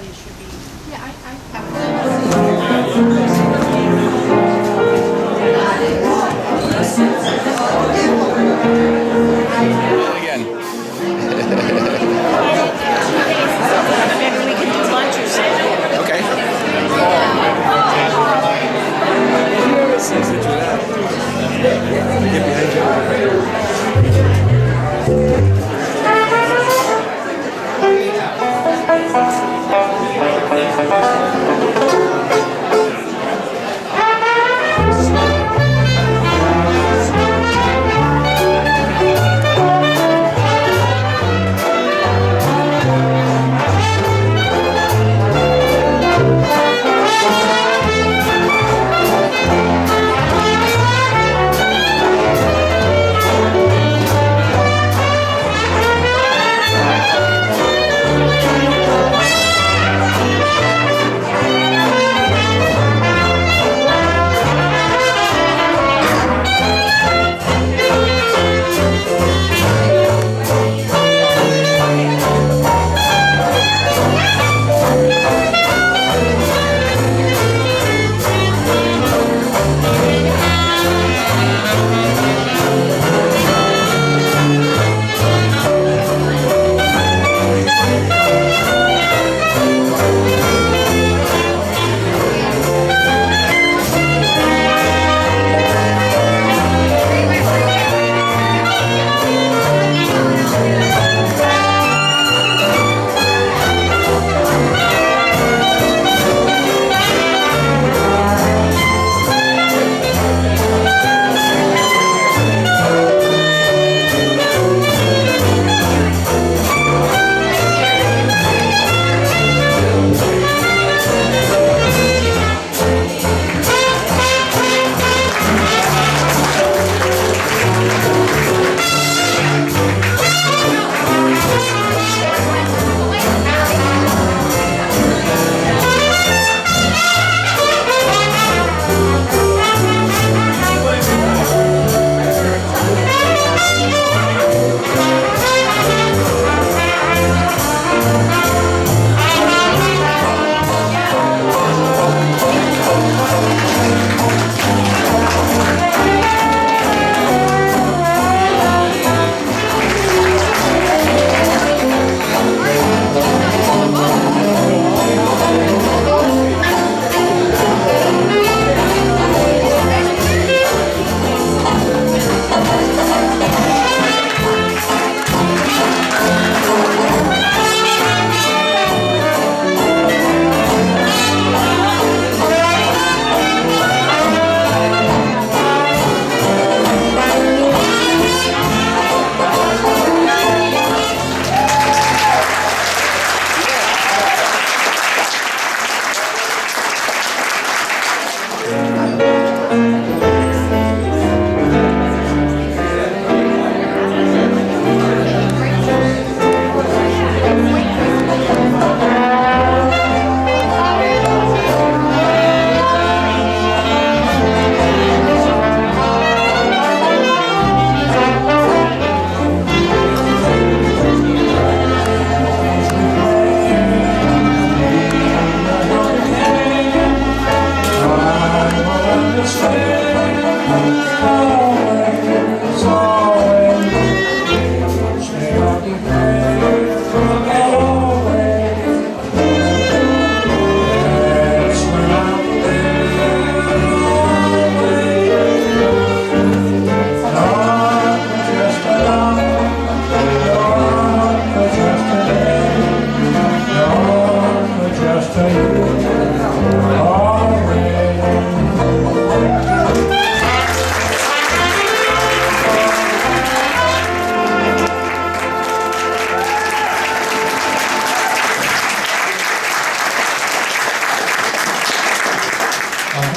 everybody should be. Yeah, I Again. Maybe we can do lunch or something. Okay.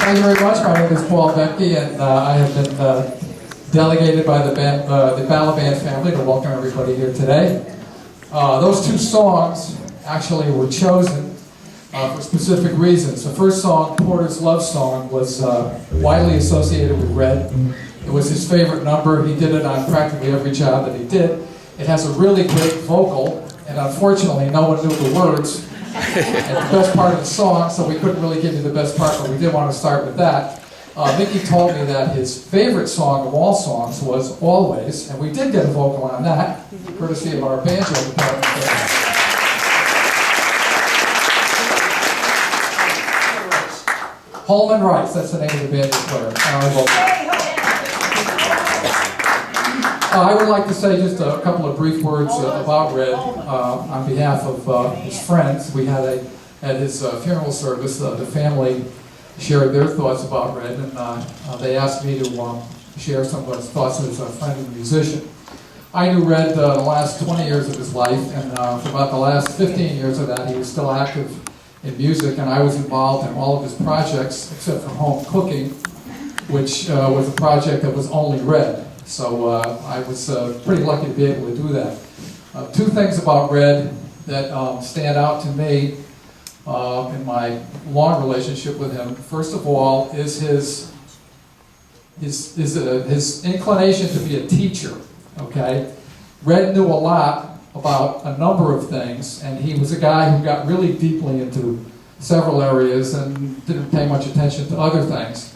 Thank you very much. My name is Paul Becky, and I have been delegated by the Balaban family to welcome everybody here today. Those two songs actually were chosen for specific reasons. The first song, Porter's Love Song, was widely associated with Red. It was his favorite number. He did it on practically every job that he did. It has a really great vocal, and unfortunately no one knew the words And the best part of the song, so we couldn't really give you the best part, but we did want to start with that. Mickey told me that his favorite song of all songs was Always, and we did get a vocal on that, courtesy of our banjo department. Holman writes, that's the name of the banjo player. I would like to say just a couple of brief words about Red on behalf of his friends. We had at his funeral service, the family shared their thoughts about Red, and they asked me to share some of his thoughts as a friend and musician. I knew Red the last 20 years of his life, and for about the last 15 years of that, he was still active in music, and I was involved in all of his projects except for home cooking, which was a project that was only Red. So I was pretty lucky to be able to do that. Two things about Red that stand out to me in my long relationship with him. First of all, is his inclination to be a teacher. Okay, Red knew a lot about a number of things, and he was a guy who got really deeply into several areas and didn't pay much attention to other things.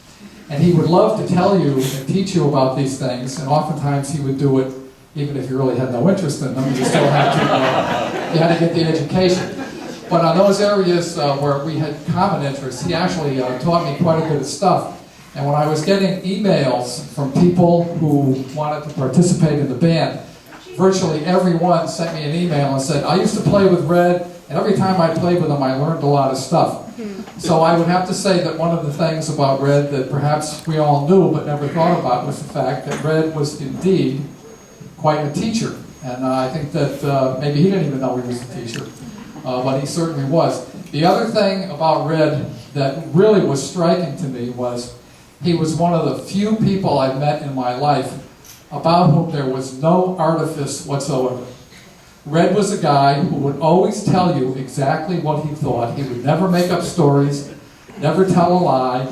And he would love to tell you and teach you about these things, and oftentimes he would do it even if you really had no interest in them. You still had to, you had to get the education. But on those areas where we had common interests, he actually taught me quite a bit of stuff. And when I was getting emails from people who wanted to participate in the band, virtually everyone sent me an email and said, I used to play with Red, and every time I played with him, I learned a lot of stuff. So I would have to say that one of the things about Red that perhaps we all knew but never thought about was the fact that Red was indeed quite a teacher. And I think that maybe he didn't even know he was a teacher, but he certainly was. The other thing about Red that really was striking to me was he was one of the few people I've met in my life about whom there was no artifice whatsoever. Red was a guy who would always tell you exactly what he thought. He would never make up stories, never tell a lie,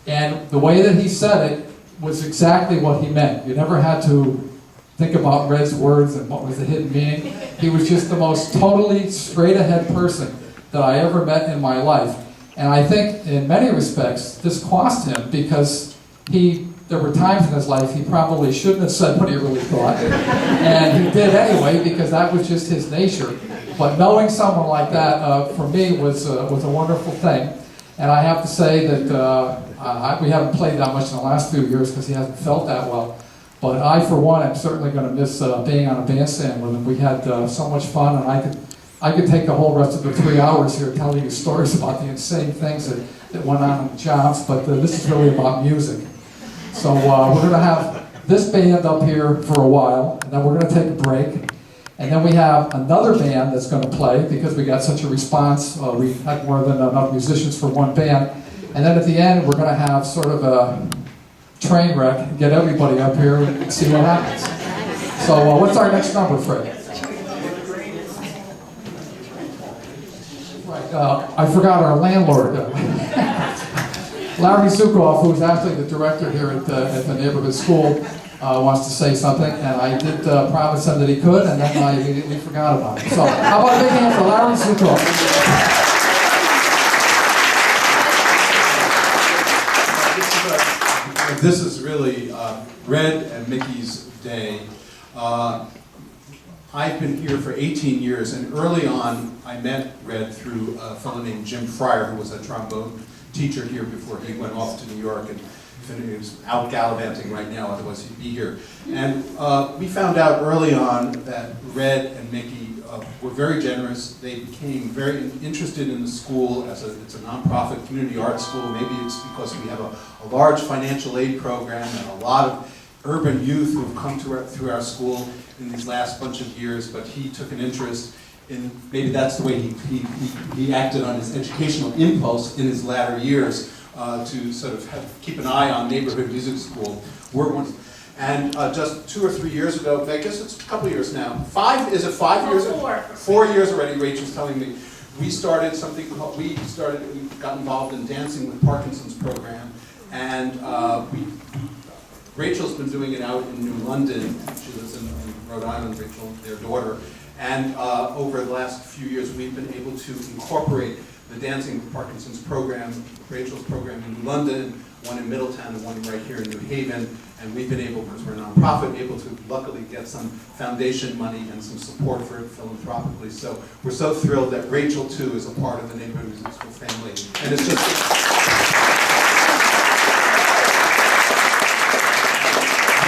and the way that he said it was exactly what he meant. You never had to think about Red's words and what was the hidden meaning. He was just the most totally straight-ahead person that I ever met in my life. And I think in many respects this cost him, because there were times in his life he probably shouldn't have said what he really thought. And he did anyway, because that was just his nature. But knowing someone like that, for me, was a wonderful thing. And I have to say that we haven't played that much in the last few years because he hasn't felt that well. But I, for one, am certainly going to miss being on a bandstand with him. We had so much fun, and I could take the whole rest of the 3 hours here telling you stories about the insane things that went on in the jobs, but this is really about music. So we're going to have this band up here for a while, and then we're going to take a break. And then we have another band that's going to play, because we got such a response. We had more than enough musicians for one band. And then at the end, we're going to have sort of a train wreck and get everybody up here and see what happens. So what's our next number, Fred? Right, I forgot our landlord. Larry Zukoff, who's actually the director here at the neighborhood school, wants to say something, and I did promise him that he could, and then I immediately forgot about it. So how about a big hand for Larry Zukoff? This is really Red and Mickey's day. I've been here for 18 years, and early on I met Red through a fellow named Jim Fryer, who was a trombone teacher here before he went off to New York, and he was out gallivanting right now, otherwise he'd be here. And we found out early on that Red and Mickey were very generous. They became very interested in the school. It's a nonprofit community arts school. Maybe it's because we have a large financial aid program and a lot of urban youth who have come through our school in these last bunch of years, but he took an interest in, maybe that's the way he acted on his educational impulse in his latter years, to sort of keep an eye on neighborhood music school. And just 2 or 3 years ago, I guess it's a couple years now, 5 years? 4 years already, Rachel's telling me. We started something called, we got involved in Dancing with Parkinson's program, and Rachel's been doing it out in New London. She lives in Rhode Island, Rachel, their daughter. And over the last few years, we've been able to incorporate the Dancing with Parkinson's program, Rachel's program in London, one in Middletown and one right here in New Haven. And we've been able, because we're a nonprofit, able to luckily get some foundation money and some support for it philanthropically. So we're so thrilled that Rachel, too, is a part of the Neighborhood Music School family. And it's just...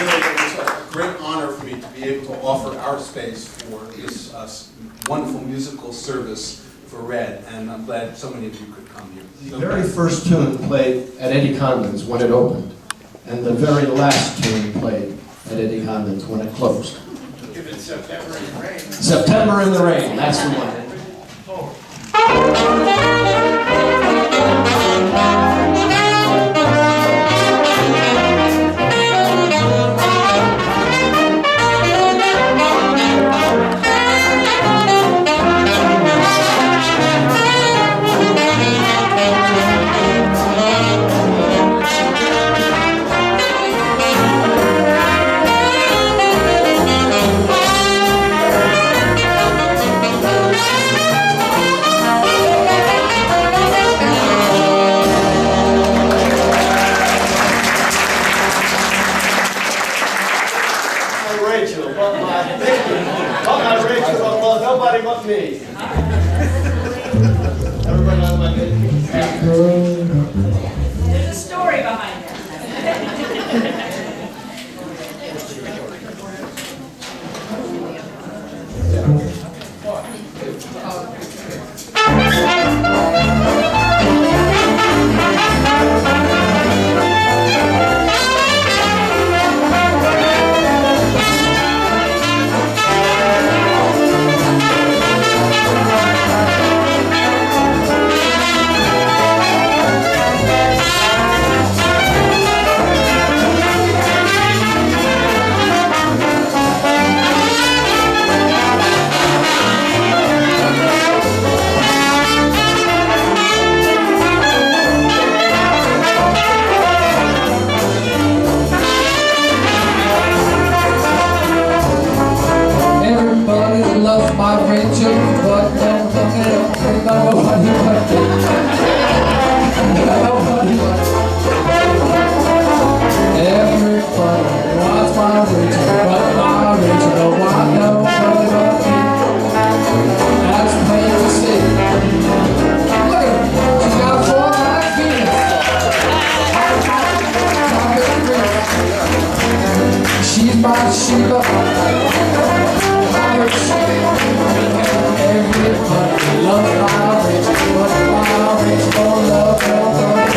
It's a great honor for me to be able to offer our space for this wonderful musical service for Red, and I'm glad so many of you could come here. The very first tune played at Eddie Condon's when it opened, and the very last tune played at Eddie Condon's when it closed. Give it September in the Rain. September in the Rain, that's the one. Nobody but me. Everybody on my head. There's a story behind that. Everybody loves my Rachel, but my Rachel don't love nobody.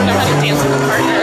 know how to dance with a partner.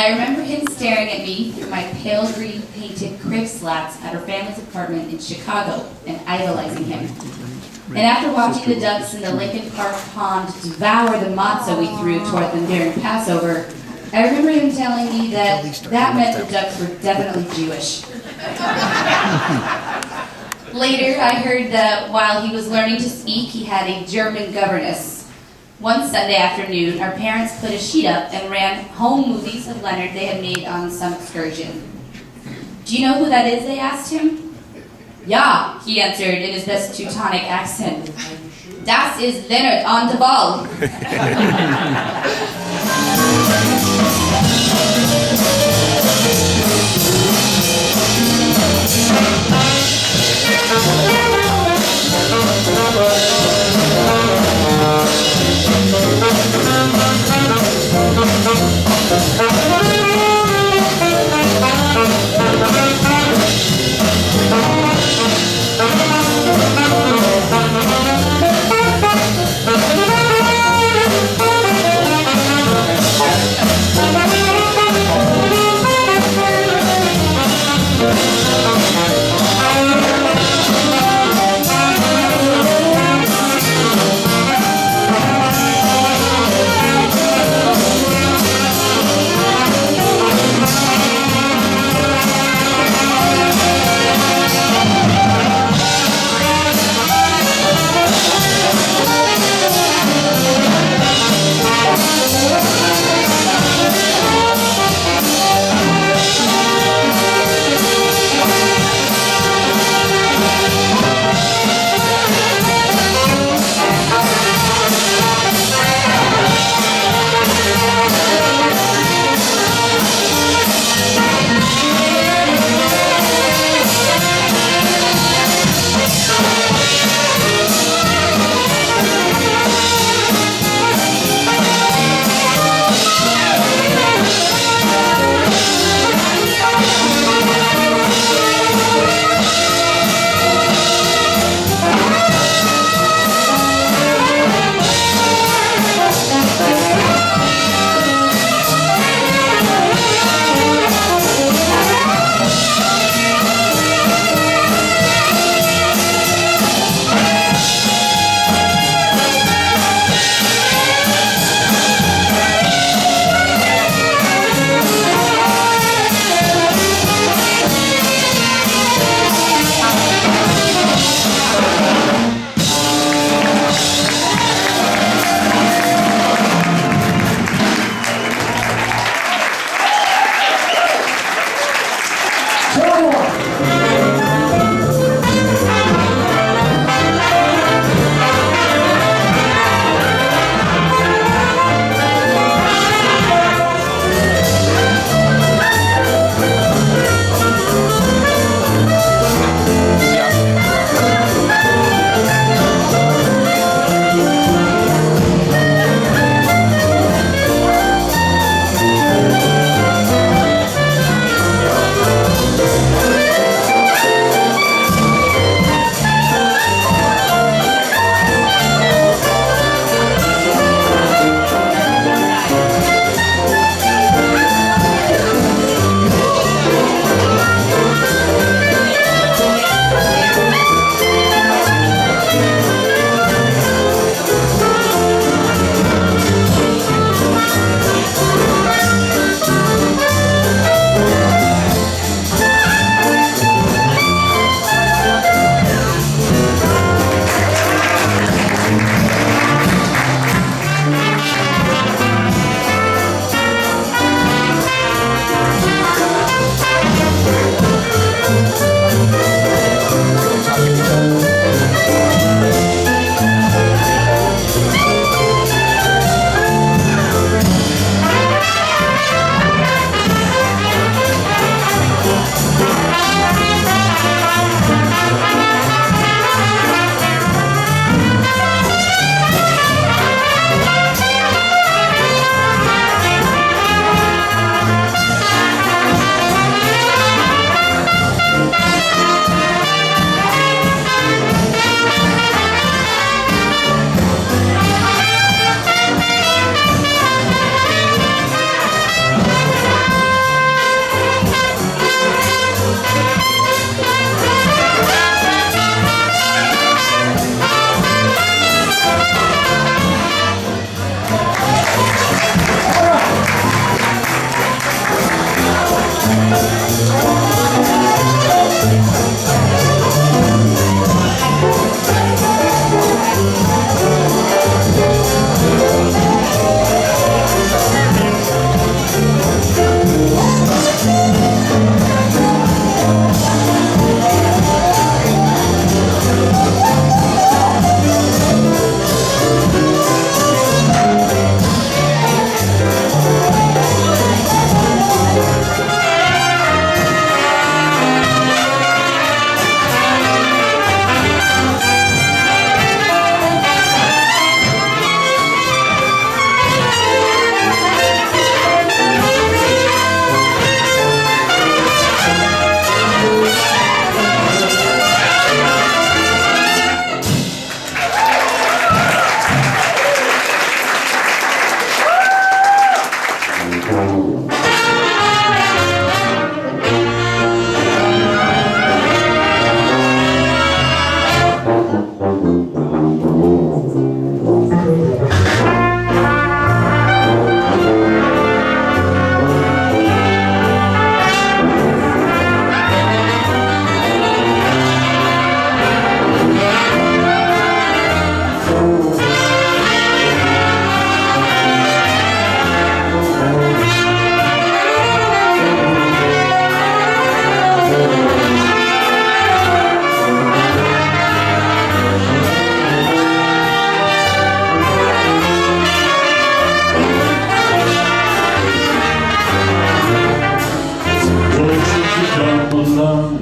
I remember him staring at me through my pale green painted crib slats at our family's apartment in Chicago and idolizing him. And after watching the ducks in the Lincoln Park pond devour the matzah we threw toward them during Passover, I remember him telling me that that meant the ducks were definitely Jewish. Later, I heard that while he was learning to speak, he had a German governess. One Sunday afternoon, our parents put a sheet up and ran home movies of Leonard they had made on some excursion. Do you know who that is, they asked him. Ja, he answered in his best Teutonic accent. Das ist Leonard on the ball.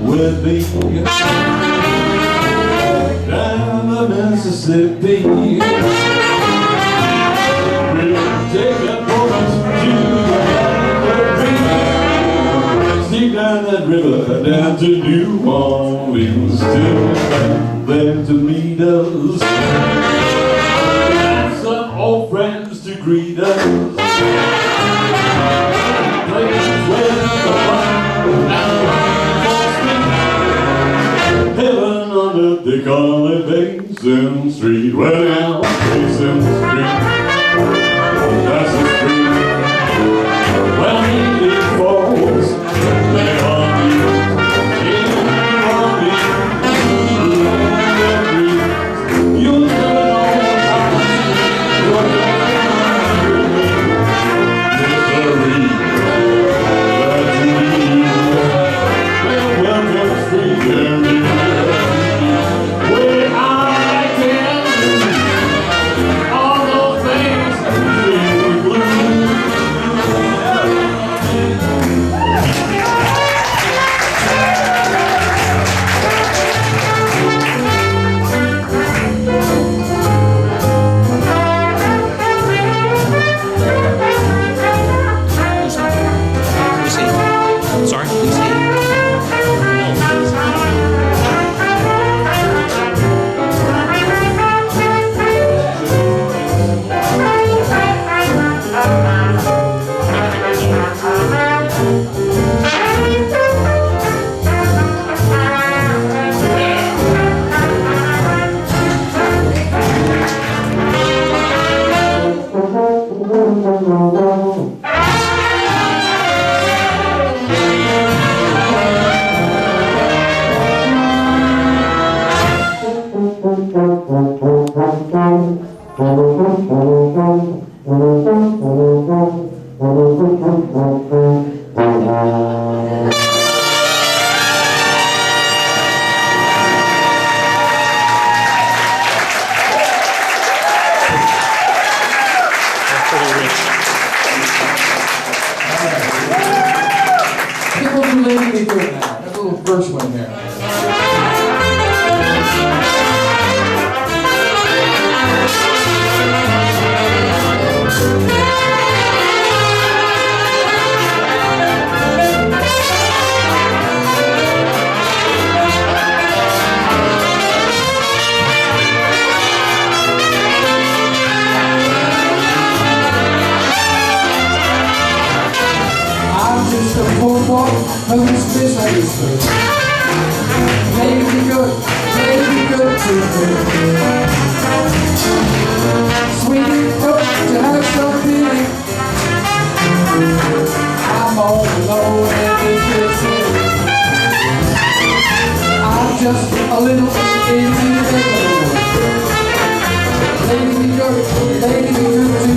With me down the Mississippi, we'll take a boat to the sneak down that river down to New Orleans, till there to meet us, and some old friends to greet us. Place where the heaven on earth, they call it Basin Street. Well, now, Basin Street, that's the street. Well, it falls, they are me, you'll never know how misery, that's me. Well, welcome street, People related to it now. There's a little verse one there. I'm just a poor boy who's misunderstood. Maybe good to me. Sweetie, good to have some feeling. I'm all alone in this city. I'm just a little individual. Lady, good to me.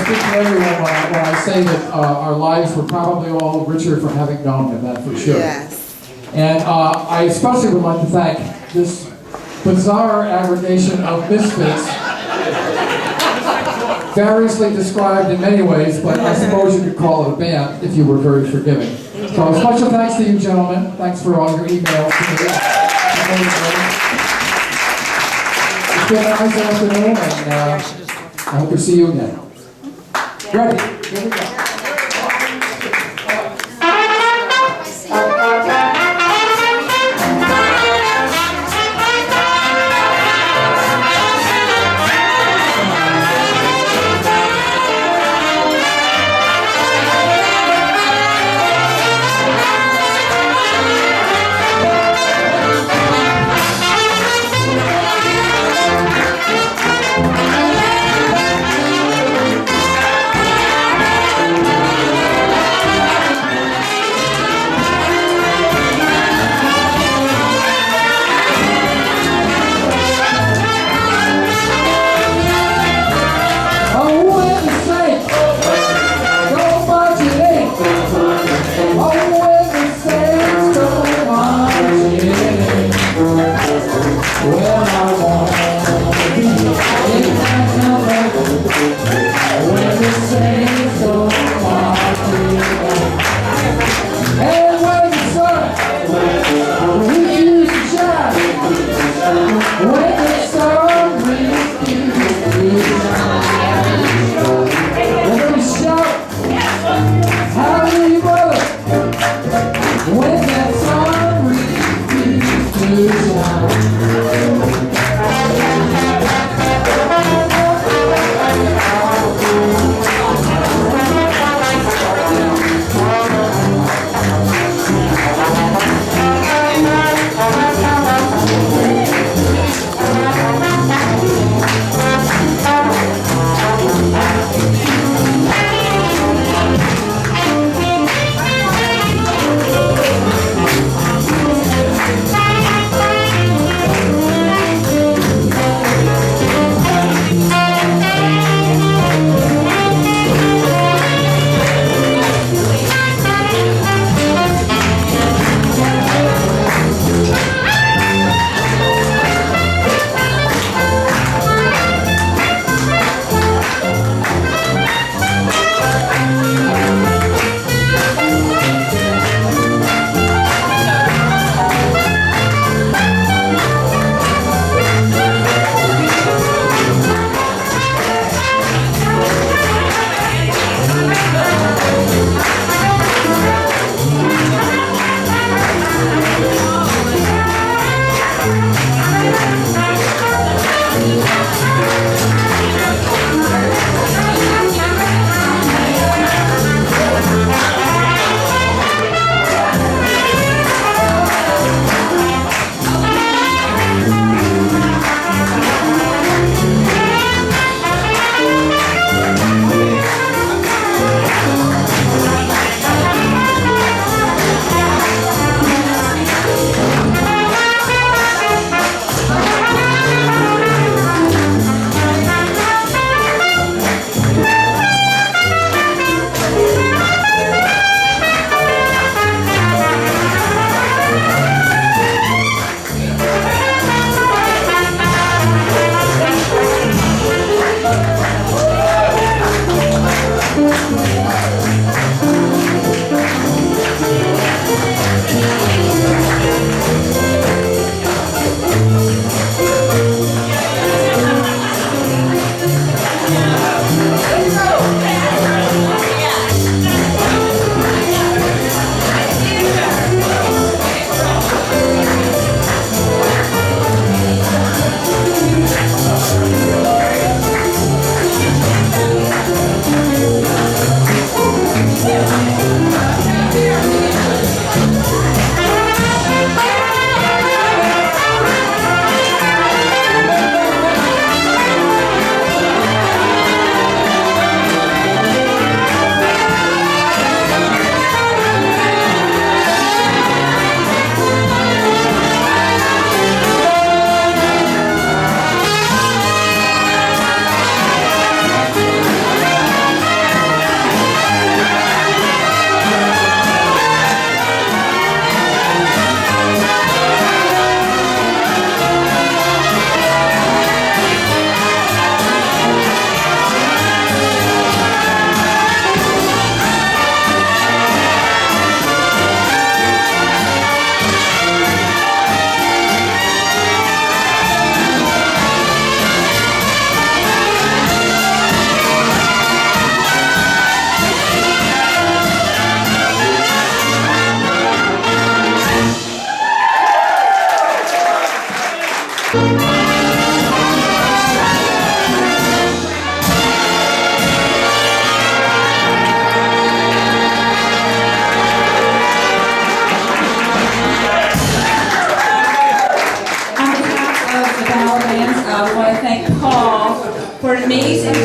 speak for everyone when I say that our lives were probably all richer for having known him, that for sure. Yes. And I especially would like to thank this bizarre aggregation of misfits, variously described in many ways, but I suppose you could call it a band if you were very forgiving. So a special thanks to you gentlemen. Thanks for all your emails to me. It's been a nice afternoon, and I hope to see you again. Ready? Here we go.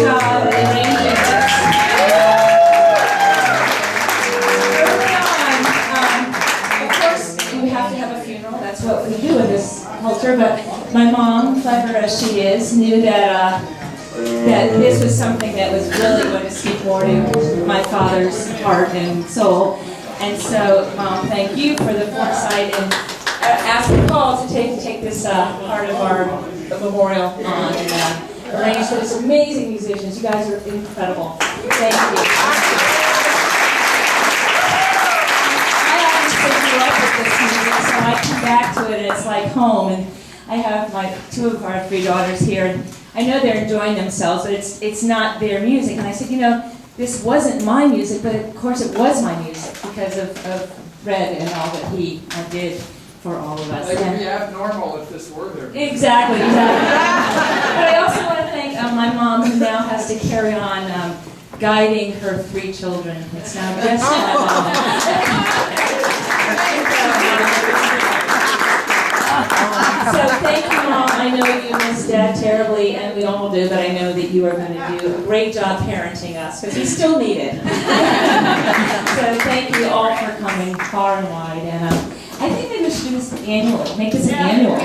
job arranging this. Early on, of course, we have to have a funeral. That's what we do in this culture. But my mom, clever as she is, knew that that this was something that was really going to speak more to my father's heart and soul. And so, Mom, thank you for the foresight and asking Paul to take this part of our memorial on and arrange for these amazing musicians. You guys are incredible. Thank you. I obviously grew up with this music, so I come back to it and it's like home. And I have two of our 3 daughters here, and I know they're enjoying themselves, but it's not their music. And I said, you know, this wasn't my music, but of course it was my music because of Red and all that he did for all of us. It would be abnormal if this were their music. Exactly. But I also want to thank my mom, who now has to carry on guiding her 3 children. It's now just my mom. So thank you, Mom. I know you miss Dad terribly, and we all do, but I know that you are going to do a great job parenting us, because we still need it. So thank you all for coming far and wide. And I think maybe we should do this annual. Make this an annual.